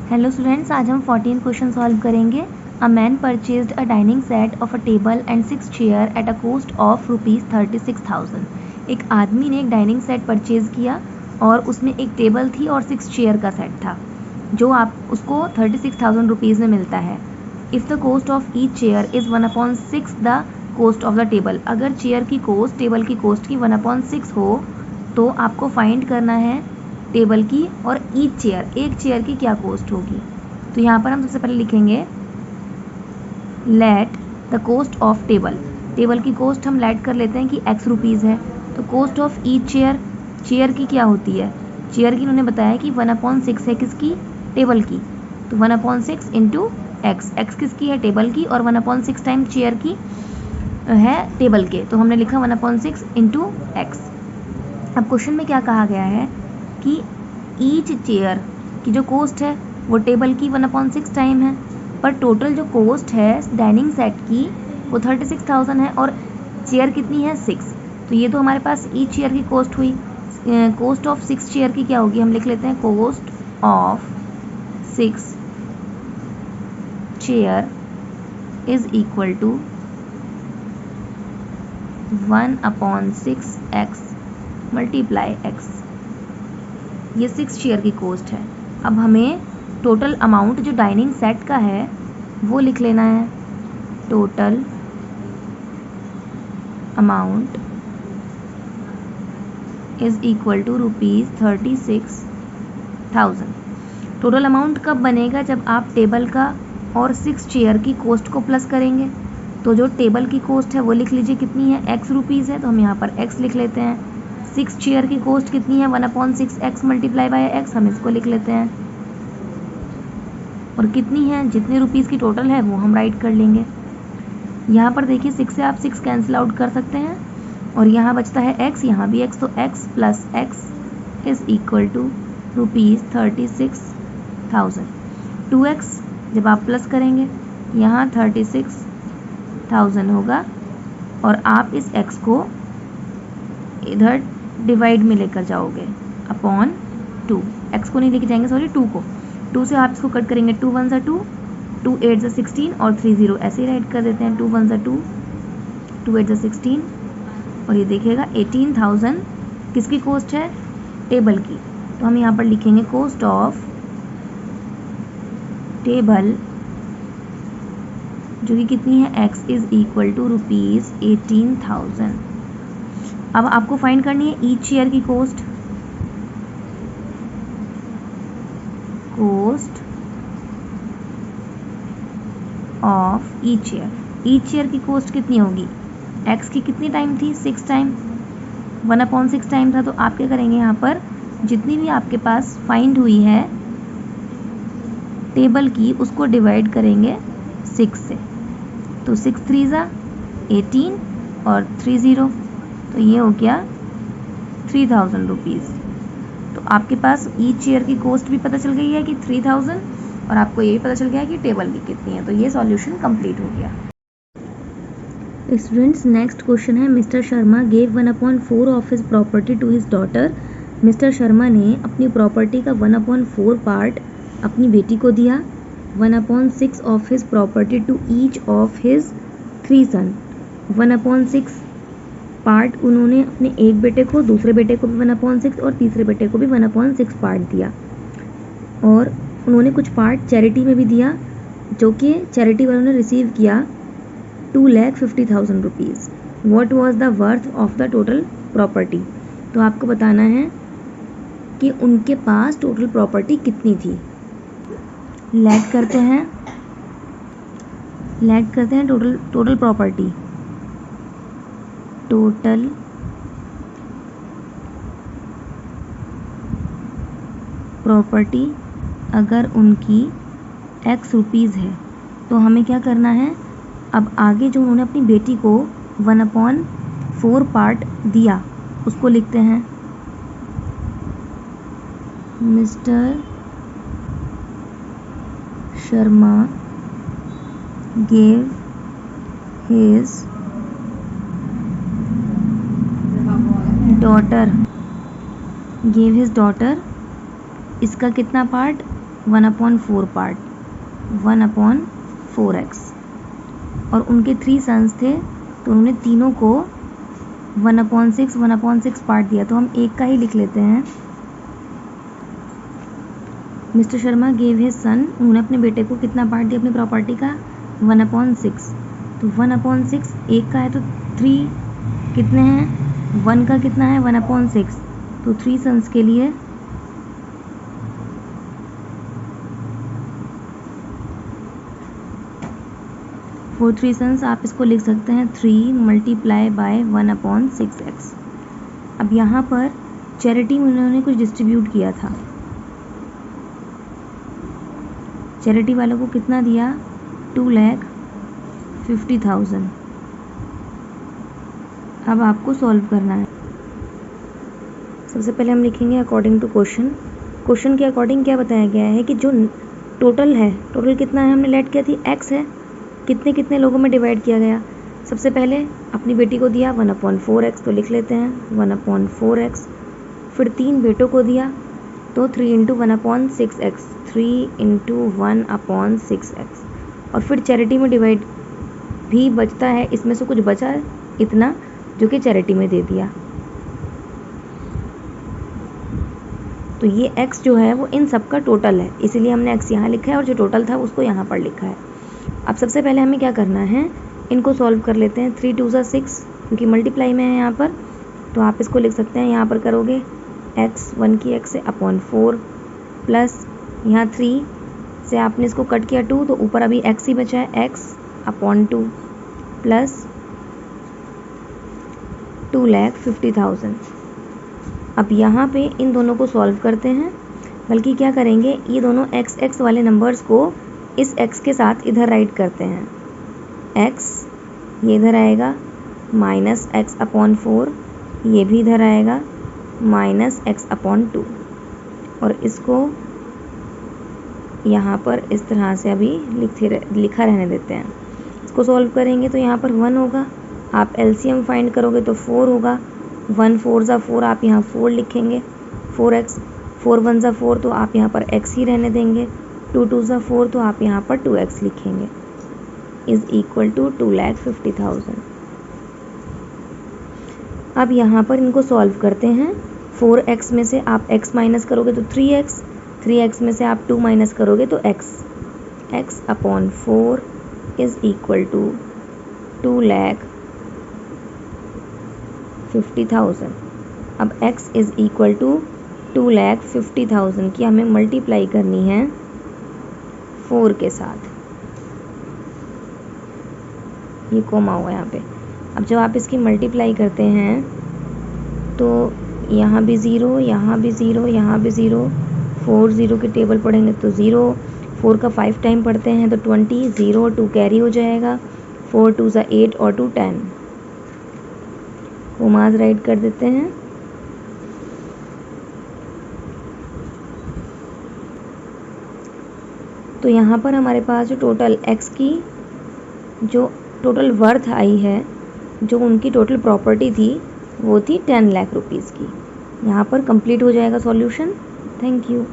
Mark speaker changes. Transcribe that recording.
Speaker 1: Hello students, आज हम 14 question solve करेंगे। A man purchased a dining set of a table and 6 chair at a cost of ₹36,000। एक आदमी ने एक डाइनिंग सेट परचेज किया और उसमें एक टेबल थी और 6 चेयर का सेट था जो आप उसको 36,000 रुपीज़ में मिलता है। If the cost of each chair is 1/6 the cost of the table. अगर चेयर की कॉस्ट टेबल की कॉस्ट की 1/6 हो तो आपको फाइंड करना है टेबल की और ईच चेयर, एक चेयर की क्या कॉस्ट होगी। तो यहाँ पर हम सबसे पहले लिखेंगे let the cost of table. Table की कॉस्ट हम लेट कर लेते हैं कि x रुपीज़ है। तो cost of each chair, chair की क्या होती है, चेयर की उन्होंने बताया कि 1/6 है किसकी, टेबल की। तो 1/6 इंटू एक्स, एक्स किसकी है, टेबल की, और 1/6 टाइम चेयर की है टेबल के, तो हमने लिखा 1/6 इंटू एक्स। अब क्वेश्चन में क्या कहा गया है कि ईच चेयर की जो कॉस्ट है वो टेबल की 1/6 टाइम है, पर टोटल जो कॉस्ट है डाइनिंग सेट की वो 36,000 है और चेयर कितनी है, 6। तो ये तो हमारे पास ईच चेयर की कॉस्ट हुई। कॉस्ट ऑफ 6 चेयर की क्या होगी, हम लिख लेते हैं cost of 6 chair is equal to 1/6 x multiply x. ये 6 चेयर की कॉस्ट है। अब हमें टोटल अमाउंट जो डाइनिंग सेट का है वो लिख लेना है। Total amount is equal to ₹36,000। Total amount कब बनेगा, जब आप टेबल का और 6 चेयर की कॉस्ट को प्लस करेंगे। तो जो टेबल की कॉस्ट है वो लिख लीजिए कितनी है, x रुपीज़ है, तो हम यहाँ पर x लिख लेते हैं। 6 चेयर की कॉस्ट कितनी है, 1/6 x मल्टीप्लाई बाय x, हम इसको लिख लेते हैं। और कितनी है, जितने रुपीज़ की टोटल है वो हम राइट कर लेंगे। यहाँ पर देखिए 6 से आप 6 कैंसिल आउट कर सकते हैं और यहाँ बचता है x, यहाँ भी x, तो x plus x is equal to ₹36,000। 2x जब आप प्लस करेंगे यहाँ 36,000 होगा और आप इस x को इधर डिवाइड में लेकर जाओगे अपॉन 2। x को नहीं लेके जाएंगे, सॉरी 2 को। 2 से आप इसको कट करेंगे, 2 1 2, 2 8 16 और 3 0 ऐसे ही राइट कर देते हैं। 2 1 2, 2 8 16 और ये देखिएगा 18,000 किसकी कॉस्ट है, टेबल की। तो हम यहाँ पर लिखेंगे कॉस्ट ऑफ टेबल जो कि कितनी है, x इज इक्वल टू ₹18,000। अब आपको फाइंड करनी है ईच चेयर की cost. Cost of each chair, each chair की कॉस्ट कितनी होगी, x की कितनी टाइम थी, 6 टाइम, 1/6 टाइम था। तो आप क्या करेंगे, यहाँ पर जितनी भी आपके पास फाइंड हुई है टेबल की उसको डिवाइड करेंगे 6 से। तो 6 3 18 और 3 0, तो ये हो गया 3,000 रुपीज़। तो आपके पास ईच चेयर की कॉस्ट भी पता चल गई है कि 3,000 और आपको ये भी पता चल गया है कि टेबल की कितनी है। तो ये सॉल्यूशन कंप्लीट हो गया। स्टूडेंट्स, नेक्स्ट क्वेश्चन है mister Sharma gave 1/4 of his property to his daughter. Mister Sharma ने अपनी प्रॉपर्टी का 1/4 पार्ट अपनी बेटी को दिया। 1/6 of his property to each of his 3 son. 1/6 part उन्होंने अपने एक बेटे को, दूसरे बेटे को भी 1/6 और तीसरे बेटे को भी 1/6 पार्ट दिया। और उन्होंने कुछ पार्ट चैरिटी में भी दिया जो कि चैरिटी वालों ने रिसीव किया 2,50,000 rupees. What was the worth of the total property. तो आपको बताना है कि उनके पास टोटल प्रॉपर्टी कितनी थी। लेट करते हैं टोटल प्रॉपर्टी। टोटल प्रॉपर्टी अगर उनकी x रुपीज़ है तो हमें क्या करना है, अब आगे जो उन्होंने अपनी बेटी को 1/4 पार्ट दिया उसको लिखते हैं। Mister Sharma gave his daughter इसका कितना पार्ट, 1/4 पार्ट, 1/4x, और उनके 3 सन्स थे तो उन्होंने तीनों को 1/6 पार्ट दिया। तो हम एक का ही लिख लेते हैं। Mister Sharma gave his son, उन्होंने अपने बेटे को कितना पार्ट दिया अपनी प्रॉपर्टी का? 1/6। तो 1/6 एक का है तो 3 कितने हैं? 1 का कितना है? 1/6। तो 3 सन्स के लिए फॉर 3 सन्स आप इसको लिख सकते हैं 3 मल्टीप्लाई बाय 1/6x। अब यहाँ पर चैरिटी में उन्होंने कुछ डिस्ट्रीब्यूट किया था। चैरिटी वालों को कितना दिया? 2,50,000। अब आपको सॉल्व करना है। सबसे पहले हम लिखेंगे अकॉर्डिंग टू क्वेश्चन। क्वेश्चन के अकॉर्डिंग क्या बताया गया है कि जो टोटल है, टोटल कितना है हमने लेट किया थी? x है। कितने कितने लोगों में डिवाइड किया गया? सबसे पहले अपनी बेटी को दिया 1/4x, तो लिख लेते हैं 1/4x। फिर 3 बेटों को दिया तो 3 × 1/6x, 3 × 1/6x। और फिर चैरिटी में डिवाइड भी बचता है, इसमें से कुछ बचा इतना जो कि चैरिटी में दे दिया। तो ये x जो है वो इन सब का टोटल है, इसीलिए हमने x यहाँ लिखा है और जो टोटल था उसको यहाँ पर लिखा है। अब सबसे पहले हमें क्या करना है, इनको सॉल्व कर लेते हैं। 3 2 6, क्योंकि मल्टीप्लाई में है यहाँ पर, तो आप इसको लिख सकते हैं। यहाँ पर करोगे x 1 की x से /4 प्लस यहाँ 3 से आपने इसको कट किया 2, तो ऊपर अभी x ही बचा है, x/2 प्लस 2,50,000। अब यहाँ पे इन दोनों को सॉल्व करते हैं, बल्कि क्या करेंगे, ये दोनों x वाले नंबर्स को इस x के साथ इधर राइट करते हैं। x ये इधर आएगा माइनस x/4, ये भी इधर आएगा माइनस x/2, और इसको यहाँ पर इस तरह से अभी लिखा रहने देते हैं। इसको सॉल्व करेंगे तो यहाँ पर 1 होगा, आप एलसीएम फाइंड करोगे तो 4 होगा। 1 4 = 4, आप यहाँ 4 लिखेंगे, 4x। 4 1 = 4, तो आप यहाँ पर x ही रहने देंगे। 2 2 = 4, तो आप यहाँ पर 2x लिखेंगे, इज़ इक्वल टू 2,50,000। अब यहाँ पर इनको सॉल्व करते हैं। 4x में से आप x माइनस करोगे तो 3x, 3x में से आप 2 माइनस करोगे तो x, x/4 is equal to 2,50,000। अब x इज़ इक्वल टू 2,50,000 की हमें मल्टीप्लाई करनी है 4 के साथ, ये कोमा हुआ यहाँ पे। अब जब आप इसकी मल्टीप्लाई करते हैं तो यहाँ भी 0, यहाँ भी 0, यहाँ भी 0, 4 0 के टेबल पढ़ेंगे तो 0, 4 का 5 टाइम पढ़ते हैं तो 20, 0 2 कैरी हो जाएगा, 4 2 = 8 और 2 10, कोमास राइट कर देते हैं। तो यहाँ पर हमारे पास जो टोटल x की जो टोटल वर्थ आई है, जो उनकी टोटल प्रॉपर्टी थी, वो थी 10 लाख रुपीज़ की। यहाँ पर कंप्लीट हो जाएगा सॉल्यूशन। Thank you.